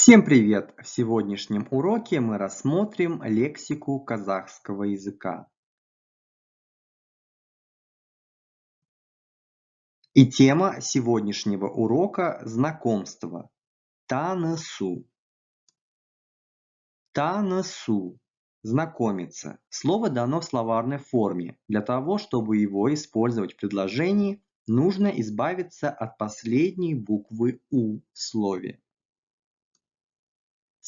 Всем привет! В сегодняшнем уроке мы рассмотрим лексику казахского языка. И тема сегодняшнего урока – знакомство. Танысу. Танысу. Знакомиться. Слово дано в словарной форме. Для того, чтобы его использовать в предложении, нужно избавиться от последней буквы «у» в слове.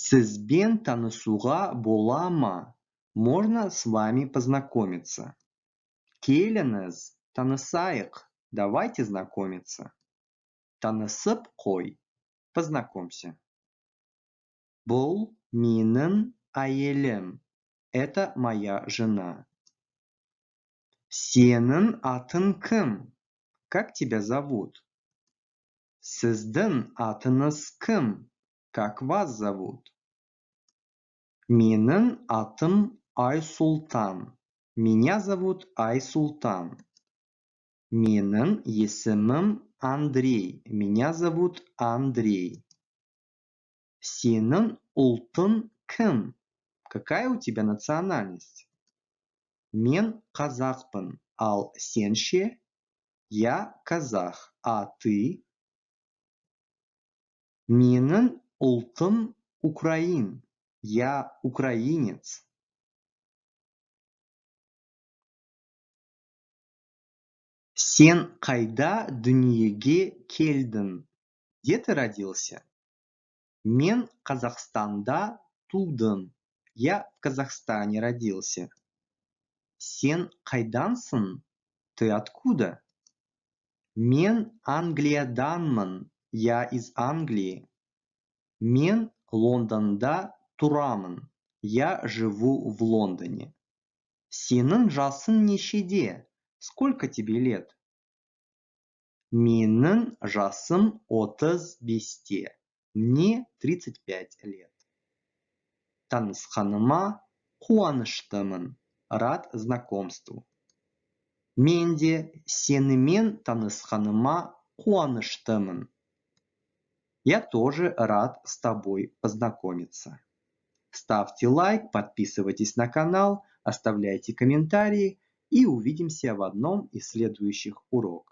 Сізбен танысуға бола ма? Можно с вами познакомиться. Келіңіз, танысайық. Давайте знакомиться. Танысып қой. Познакомься. Бұл менің әйелім. Это моя жена. Сенің атың кім? Как тебя зовут? Сіздің атыңыз кім? Как вас зовут? Менің атым Айсултан. Меня зовут Айсултан. Менің есімім Андрей. Меня зовут Андрей. Сенің ұлтың кім? Какая у тебя национальность? Мен қазақпын, ал сен ше? Я казах, а ты? Менің ұлтым украин. Я украинец. Сен қайда дүниеге келдің? Где ты родился? Мен Казахстанда тудым. Я в Казахстане родился. Сен қайдансың? Ты откуда? Мен Англияданмын. Я из Англии. Мен Лондонда тұрамын. Я живу в Лондоне. Сенің жасың нешеде? Сколько тебе лет? Менің жасым 35-те. Мне 35 лет. Танысқаныма қуаныштымын. Рад знакомству. Мен де сенімен танысқаныма қуаныштымын. Я тоже рад с тобой познакомиться. Ставьте лайк, подписывайтесь на канал, оставляйте комментарии и увидимся в одном из следующих уроков.